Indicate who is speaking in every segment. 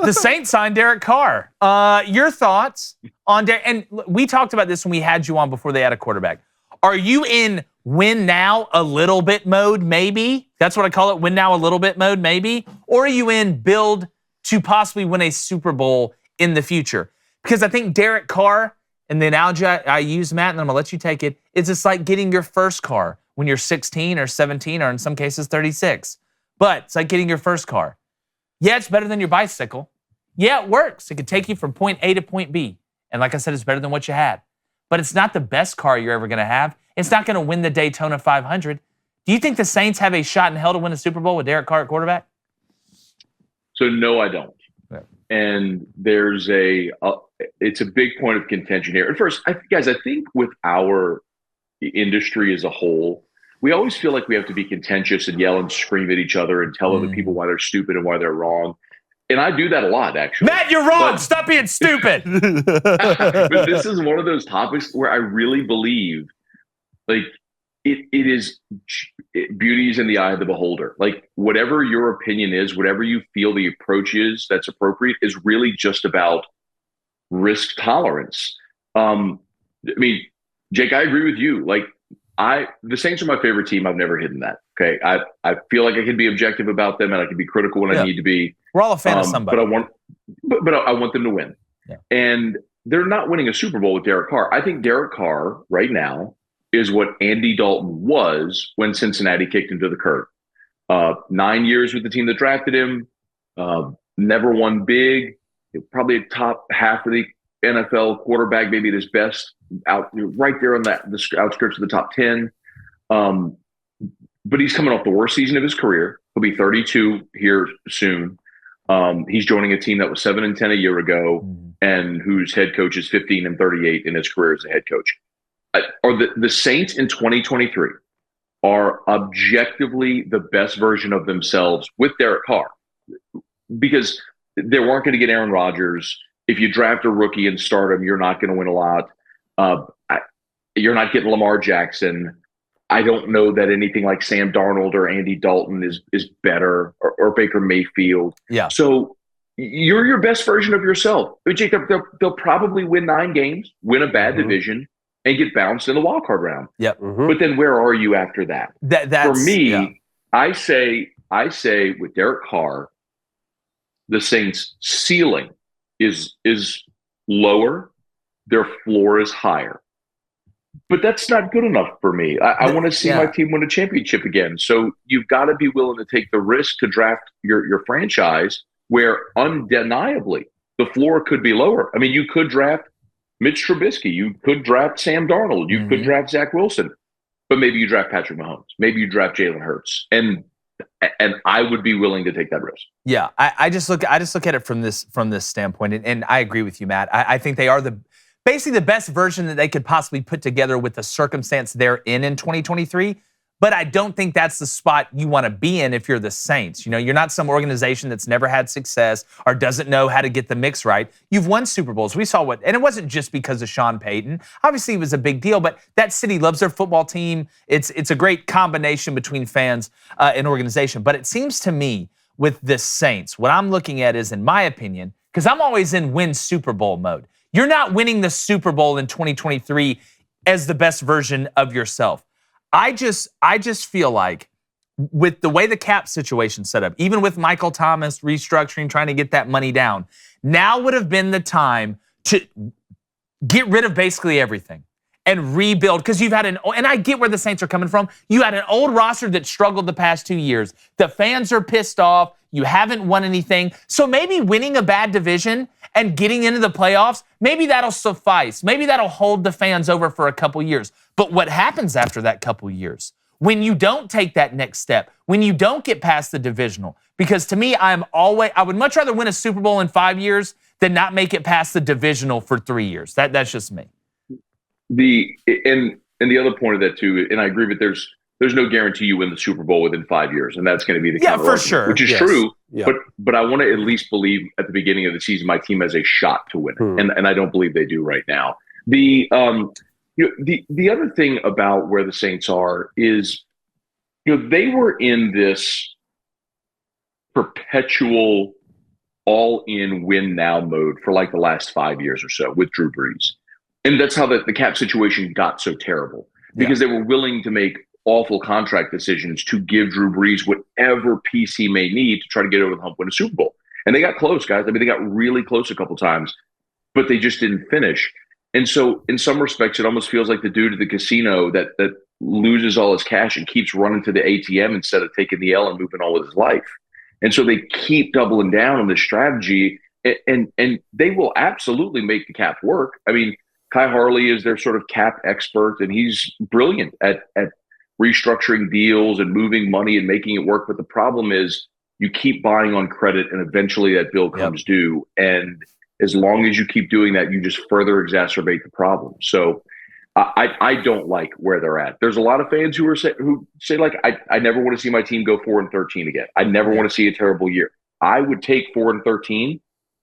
Speaker 1: The Saints signed Derek Carr. Your thoughts on Derek? And we talked about this when we had you on before they had a quarterback. Are you in win now a little bit mode, maybe? That's what I call it, win now a little bit mode, maybe? Or are you in build to possibly win a Super Bowl in the future? Because I think Derek Carr, and the analogy I use, Matt, and I'm going to let you take it, is it's like getting your first car when you're 16 or 17 or in some cases 36. But it's like getting your first car. Yeah, it's better than your bicycle. Yeah, it works. It could take you from point A to point B. And like I said, it's better than what you had. But it's not the best car you're ever going to have. It's not going to win the Daytona 500. Do you think the Saints have a shot in hell to win a Super Bowl with Derek Carr at quarterback?
Speaker 2: So no, I don't.
Speaker 1: Yeah.
Speaker 2: And there's it's a big point of contention here. And first, I think with our industry as a whole, we always feel like we have to be contentious and yell and scream at each other and tell other people why they're stupid and why they're wrong. And I do that a lot, actually.
Speaker 1: Matt, you're wrong. Stop being stupid.
Speaker 2: But this is one of those topics where I really believe, like, beauty is in the eye of the beholder. Like, whatever your opinion is, whatever you feel the approach is that's appropriate, is really just about risk tolerance. I mean, Jake, I agree with you. Like, the Saints are my favorite team. I've never hidden that. Okay. I feel like I can be objective about them and I can be critical when I need to be.
Speaker 1: We're all a fan of somebody.
Speaker 2: But I want them to win.
Speaker 1: Yeah.
Speaker 2: And they're not winning a Super Bowl with Derek Carr. I think Derek Carr right now is what Andy Dalton was when Cincinnati kicked him to the curb. 9 years with the team that drafted him, never won big, probably a top half of the NFL quarterback, maybe at his best, out right there on the outskirts of the top 10. But he's coming off the worst season of his career. He'll be 32 here soon. He's joining a team that was 7-10 a year ago, and whose head coach is 15-38 in his career as a head coach. Or the Saints in 2023 are objectively the best version of themselves with Derek Carr, because they weren't going to get Aaron Rodgers. If you draft a rookie and start him, you're not going to win a lot. You're not getting Lamar Jackson. I don't know that anything like Sam Darnold or Andy Dalton is better, or Baker Mayfield.
Speaker 1: Yeah.
Speaker 2: So you're your best version of yourself. I mean, Jake, they'll probably win 9 games, win a bad division, and get bounced in the wild card round.
Speaker 1: Yep.
Speaker 2: But then where are you after that? For me, I say with Derek Carr, the Saints' ceiling is lower, their floor is higher. But that's not good enough for me. I want to see my team win a championship again. So you've got to be willing to take the risk to draft your franchise where undeniably the floor could be lower. I mean, you could draft Mitch Trubisky. You could draft Sam Darnold. You could draft Zach Wilson. But maybe you draft Patrick Mahomes. Maybe you draft Jalen Hurts. And I would be willing to take that risk.
Speaker 1: Yeah, I just look at it from this standpoint, and I agree with you, Matt. I think they are basically the best version that they could possibly put together with the circumstance they're in 2023. But I don't think that's the spot you want to be in if you're the Saints. You know, you're not some organization that's never had success or doesn't know how to get the mix right. You've won Super Bowls. We saw and it wasn't just because of Sean Payton. Obviously, it was a big deal, but that city loves their football team. It's a great combination between fans and organization. But it seems to me with the Saints, what I'm looking at is, in my opinion, because I'm always in win Super Bowl mode. You're not winning the Super Bowl in 2023 as the best version of yourself. I just feel like with the way the cap situation's set up, even with Michael Thomas restructuring, trying to get that money down, now would have been the time to get rid of basically everything and rebuild, because you've had and I get where the Saints are coming from. You had an old roster that struggled the past 2 years. The fans are pissed off. You haven't won anything. So maybe winning a bad division and getting into the playoffs, maybe that'll suffice. Maybe that'll hold the fans over for a couple years. But what happens after that couple years? When you don't take that next step, when you don't get past the divisional? Because to me, I would much rather win a Super Bowl in 5 years than not make it past the divisional for 3 years. That's just me.
Speaker 2: And the other point of that too, and I agree, but there's no guarantee you win the Super Bowl within 5 years, and that's going to be the
Speaker 1: for sure,
Speaker 2: which is true. Yeah. But I want to at least believe at the beginning of the season my team has a shot to win it, and I don't believe they do right now. The other thing about where the Saints are is, they were in this perpetual all-in win-now mode for like the last 5 years or so with Drew Brees. And that's how the cap situation got so terrible, because they were willing to make awful contract decisions to give Drew Brees whatever piece he may need to try to get over the hump, win a Super Bowl. And they got close, guys. I mean, they got really close a couple times, but they just didn't finish. And so in some respects, it almost feels like the dude at the casino that loses all his cash and keeps running to the ATM instead of taking the L and moving on with his life. And so they keep doubling down on this strategy, and they will absolutely make the cap work. I mean, Kai Harley is their sort of cap expert, and he's brilliant at restructuring deals and moving money and making it work. But the problem is you keep buying on credit, and eventually that bill comes due. And as long as you keep doing that, you just further exacerbate the problem. So I don't like where they're at. There's a lot of fans who say like, I never want to see my team go 4-13 again. I never want to see a terrible year. I would take 4-13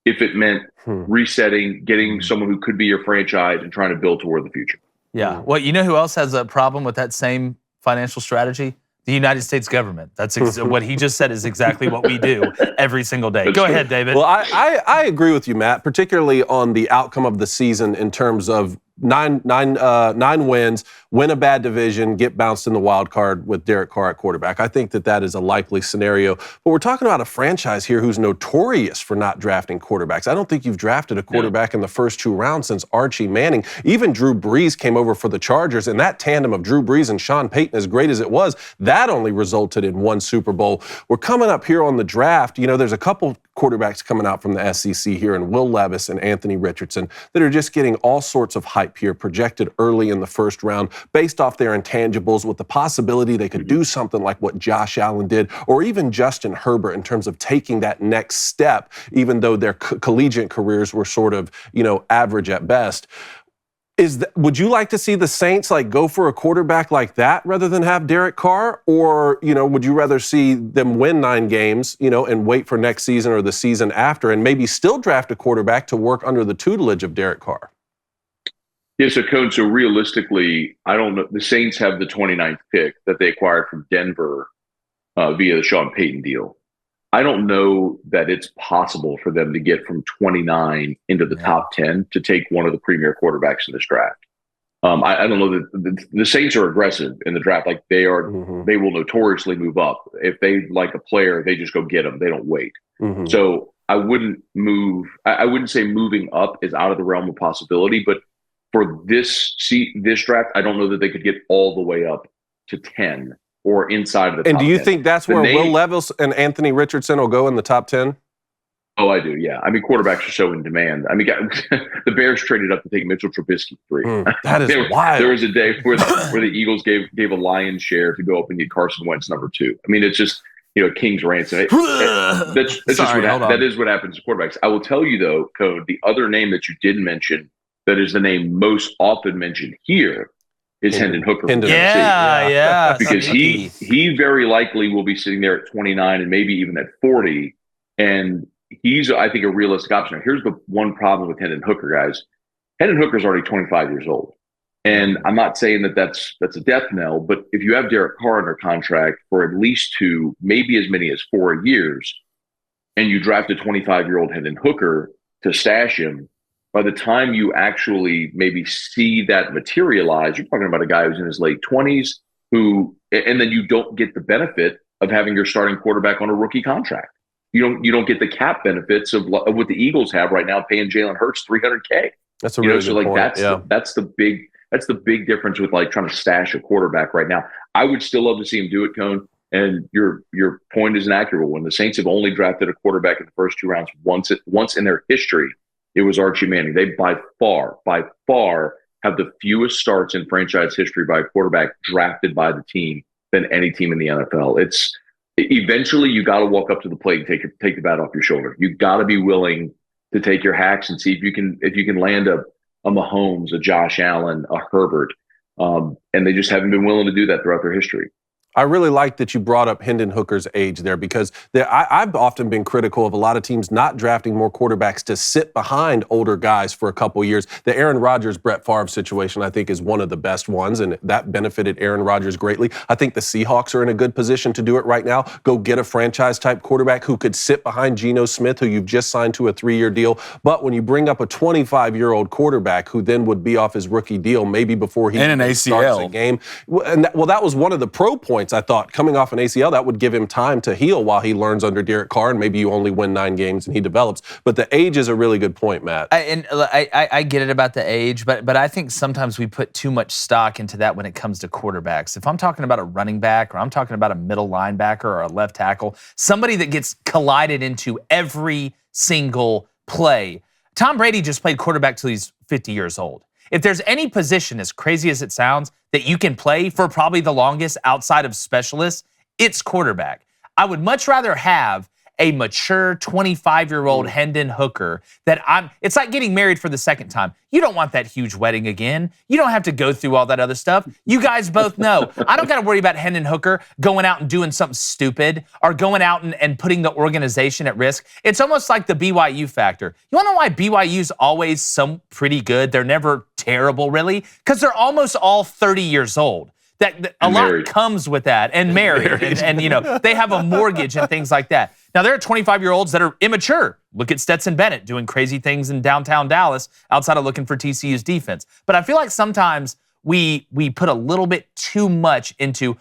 Speaker 2: if it meant resetting, getting someone who could be your franchise and trying to build toward the future.
Speaker 1: Yeah. Well, you know who else has a problem with that same financial strategy? The United States government. That's what he just said is exactly what we do every single day. Go ahead, David.
Speaker 3: Well, I agree with you, Matt, particularly on the outcome of the season in terms of nine wins, win a bad division, get bounced in the wild card with Derek Carr at quarterback. I think that is a likely scenario. But we're talking about a franchise here who's notorious for not drafting quarterbacks. I don't think you've drafted a quarterback in the first 2 rounds since Archie Manning. Even Drew Brees came over for the Chargers, and that tandem of Drew Brees and Sean Payton, as great as it was, that only resulted in 1 Super Bowl. We're coming up here on the draft. You know, there's a couple quarterbacks coming out from the SEC here, and Will Levis and Anthony Richardson, that are just getting all sorts of hype here, projected early in the first round, based off their intangibles, with the possibility they could do something like what Josh Allen did, or even Justin Herbert, in terms of taking that next step, even though their collegiate careers were sort of, average at best. Would you like to see the Saints go for a quarterback like that rather than have Derek Carr? Or, would you rather see them win 9 games, and wait for next season or the season after and maybe still draft a quarterback to work under the tutelage of Derek Carr?
Speaker 2: Yeah, so Cone, so realistically, I don't know. The Saints have the 29th pick that they acquired from Denver via the Sean Payton deal. I don't know that it's possible for them to get from 29 into the top 10 to take one of the premier quarterbacks in this draft. I don't know that the Saints are aggressive in the draft. Like they are, they will notoriously move up. If they like a player, they just go get them. They don't wait. So I wouldn't say moving up is out of the realm of possibility, but for this draft, I don't know that they could get all the way up to 10 or inside of the top 10.
Speaker 3: And do you think that's where Will Levis and Anthony Richardson will go in the top 10?
Speaker 2: Oh, I do, yeah. I mean, quarterbacks are so in demand. I mean, the Bears traded up to take Mitchell Trubisky 3.
Speaker 3: That is wild.
Speaker 2: There was a day where the Eagles gave a lion's share to go up and get Carson Wentz number 2. I mean, it's just, king's ransom. That is what happens to quarterbacks. I will tell you, though, Code, the other name that you didn't mention that is the name most often mentioned here is Hendon Hooker.
Speaker 1: Yeah.
Speaker 2: Because he very likely will be sitting there at 29 and maybe even at 40. And he's, I think, a realistic option. Now, here's the one problem with Hendon Hooker, guys. Hendon Hooker's already 25 years old. And I'm not saying that that's a death knell, but if you have Derek Carr under contract for at least 2, maybe as many as 4 years, and you draft a 25-year-old Hendon Hooker to stash him, by the time you actually maybe see that materialize, you're talking about a guy who's in his late 20s and then you don't get the benefit of having your starting quarterback on a rookie contract. You don't get the cap benefits of what the Eagles have right now, paying Jalen Hurts $300K.
Speaker 3: That's a really good point.
Speaker 2: That's the big difference with trying to stash a quarterback right now. I would still love to see him do it, Cone. And your point is an accurate one. The Saints have only drafted a quarterback in the first 2 rounds once in their history. It was Archie Manning. They by far have the fewest starts in franchise history by a quarterback drafted by the team than any team in the NFL. It's eventually you got to walk up to the plate and take the bat off your shoulder. You got to be willing to take your hacks and see if you can land a Mahomes, a Josh Allen, a Herbert, and they just haven't been willing to do that throughout their history.
Speaker 3: I really like that you brought up Hendon Hooker's age there because I've often been critical of a lot of teams not drafting more quarterbacks to sit behind older guys for a couple years. The Aaron Rodgers, Brett Favre situation, I think, is one of the best ones, and that benefited Aaron Rodgers greatly. I think the Seahawks are in a good position to do it right now. Go get a franchise-type quarterback who could sit behind Geno Smith, who you've just signed to a 3-year deal. But when you bring up a 25-year-old quarterback who then would be off his rookie deal maybe before he starts a game, that was one of the pro points. I thought coming off an ACL, that would give him time to heal while he learns under Derek Carr, and maybe you only win 9 games and he develops. But the age is a really good point, Matt.
Speaker 1: I get it about the age, but I think sometimes we put too much stock into that when it comes to quarterbacks. If I'm talking about a running back or I'm talking about a middle linebacker or a left tackle, somebody that gets collided into every single play. Tom Brady just played quarterback till he's 50 years old. If there's any position, as crazy as it sounds, that you can play for probably the longest outside of specialists, it's quarterback. I would much rather have a mature 25-year-old Hendon Hooker it's like getting married for the second time. You don't want that huge wedding again. You don't have to go through all that other stuff. You guys both know. I don't got to worry about Hendon Hooker going out and doing something stupid or going out and putting the organization at risk. It's almost like the BYU factor. You want to know why BYU's always so pretty good? They're never terrible, really, because they're almost all 30 years old. That a lot comes with that, and married. And you know, they have a mortgage and things like that. Now, there are 25-year-olds that are immature. Look at Stetson Bennett doing crazy things in downtown Dallas outside of looking for TCU's defense. But I feel like sometimes we put a little bit too much into,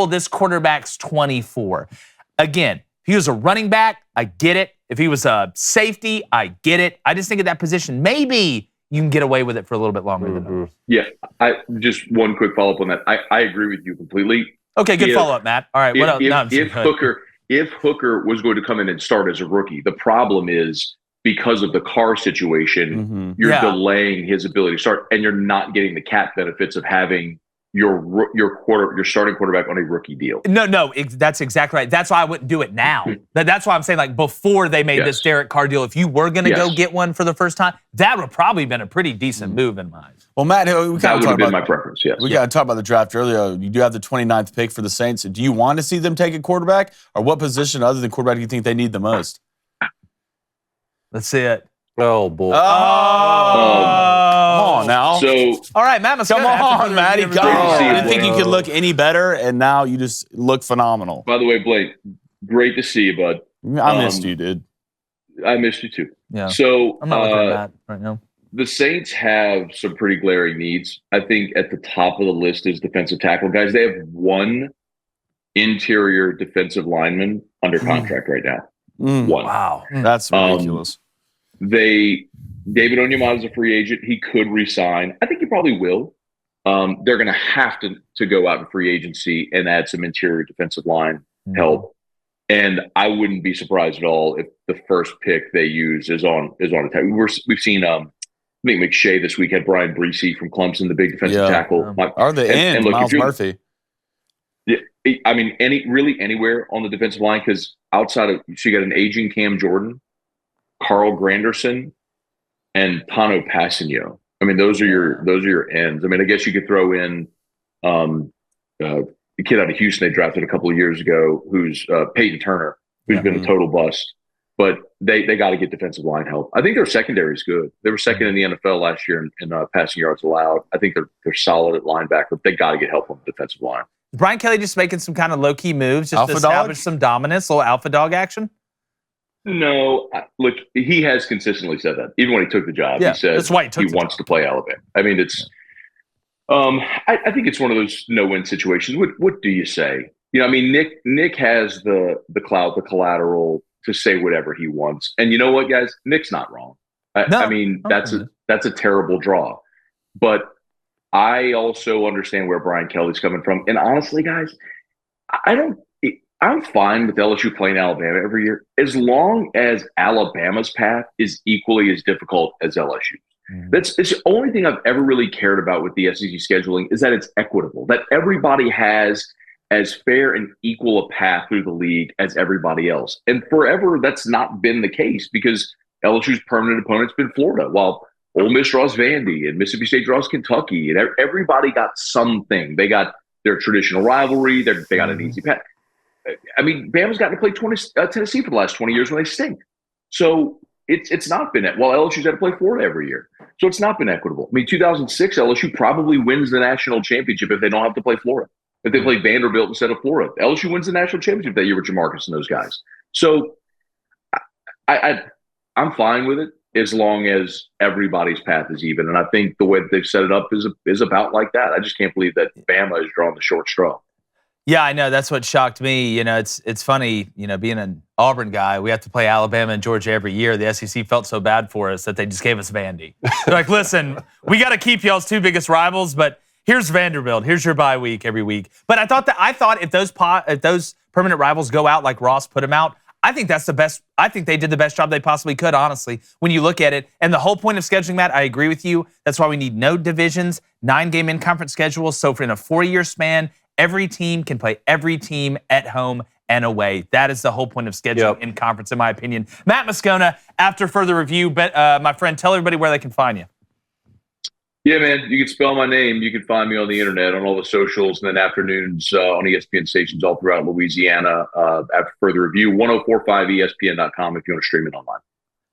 Speaker 1: this quarterback's 24. Again, if he was a running back, I get it. If he was a safety, I get it. I just think at that position, maybe you can get away with it for a little bit longer than others.
Speaker 2: Yeah, just one quick follow-up on that. I agree with you completely.
Speaker 1: Okay, good follow-up, Matt. All right, what else?
Speaker 2: If Hooker was going to come in and start as a rookie, the problem is because of the Carr situation, you're delaying his ability to start, and you're not getting the cap benefits of having your starting quarterback on a rookie deal.
Speaker 1: No, that's exactly right. That's why I wouldn't do it now. That's why I'm saying, like, before they made this Derek Carr deal, if you were going to go get one for the first time, that would probably been a pretty decent move in mine.
Speaker 4: Well, Matt,
Speaker 2: that would have been my preference, yes.
Speaker 4: We got to talk about the draft earlier. You do have the 29th pick for the Saints. Do you want to see them take a quarterback? Or what position other than quarterback do you think they need the most?
Speaker 1: Let's see it.
Speaker 3: Oh, boy.
Speaker 4: Come on now.
Speaker 1: All right, Matt Moscona.
Speaker 4: Come on, Matty. Come on. I didn't think you could look any better, and now you just look phenomenal.
Speaker 2: By the way, Blake, great to see you, bud.
Speaker 4: I missed you, dude.
Speaker 2: I missed you, too.
Speaker 1: Yeah.
Speaker 2: So,
Speaker 1: I'm not looking at that right now.
Speaker 2: The Saints have some pretty glaring needs. I think at the top of the list is defensive tackle. Guys, they have one interior defensive lineman under contract right now. One.
Speaker 4: Wow. That's ridiculous.
Speaker 2: David Onyemata is a free agent. He could resign. I think he probably will. They're going to have to go out in free agency and add some interior defensive line help. And I wouldn't be surprised at all if the first pick they use is on attack. We've seen I think McShay this week had Brian Breesy from Clemson, the big defensive tackle.
Speaker 4: Or the end, look, Miles Murphy.
Speaker 2: Yeah, I mean, anywhere on the defensive line, because outside of, so you got an aging Cam Jordan, Carl Granderson, and Tano Passanio. I mean, those are your ends. I mean, I guess you could throw in the kid out of Houston they drafted a couple of years ago, who's Peyton Turner, who's been a total bust. But they got to get defensive line help. I think their secondary is good. They were second in the NFL last year in passing yards allowed. I think they're solid at linebacker. They got to get help on the defensive line.
Speaker 1: Brian Kelly just making some kind of low-key moves just to establish some dominance, a little alpha dog action?
Speaker 2: No, look, he has consistently said that. Even when he took the job, he said
Speaker 1: that's why he
Speaker 2: wants to play Alabama. I mean, it's I think it's one of those no-win situations. What do you say? You know, I mean, Nick has the clout, the collateral to say whatever he wants. And you know what, guys? Nick's not wrong. I mean, that's a terrible draw. But I also understand where Brian Kelly's coming from. And honestly, guys, I'm fine with LSU playing Alabama every year as long as Alabama's path is equally as difficult as LSU's. It's the only thing I've ever really cared about with the SEC scheduling is that it's equitable, that everybody has as fair and equal a path through the league as everybody else. And forever, that's not been the case because LSU's permanent opponent's been Florida, while Ole Miss draws Vandy and Mississippi State draws Kentucky, and everybody got something. They got their traditional rivalry. They got an easy path. I mean, Bama's gotten to play Tennessee for the last 20 years when they stink. So it's not been – well, LSU's had to play Florida every year. So it's not been equitable. I mean, 2006, LSU probably wins the national championship if they don't have to play Florida. If they play Vanderbilt instead of Florida. LSU wins the national championship that year with Jamarcus and those guys. So I'm fine with it as long as everybody's path is even. And I think the way that they've set it up is about like that. I just can't believe that Bama is drawing the short straw.
Speaker 1: Yeah, I know. That's what shocked me. You know, it's funny, you know, being an Auburn guy, we have to play Alabama and Georgia every year. The SEC felt so bad for us that they just gave us Vandy. They're like, listen, we got to keep y'all's two biggest rivals, but here's Vanderbilt. Here's your bye week every week. But I thought if those permanent rivals go out like Ross put them out, I think that's the best. I think they did the best job they possibly could, honestly, when you look at it. And the whole point of scheduling, Matt, I agree with you. That's why we need no divisions, 9-game in-conference schedules. So for in a 4-year span, every team can play every team at home and away. That is the whole point of scheduling in conference, in my opinion. Matt Moscona, after further review, my friend, tell everybody where they can find you.
Speaker 2: Yeah, man, you can spell my name. You can find me on the internet, on all the socials, and then afternoons on ESPN stations all throughout Louisiana. After further review, 1045ESPN.com if you want to stream it online.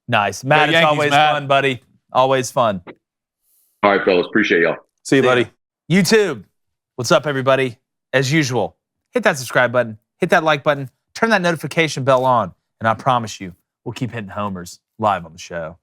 Speaker 1: Nice. Matt, it's always fun, buddy. Always fun.
Speaker 2: All right, fellas. Appreciate y'all.
Speaker 3: See you, buddy.
Speaker 1: YouTube. What's up, everybody? As usual, hit that subscribe button, hit that like button, turn that notification bell on, and I promise you, we'll keep hitting homers live on the show.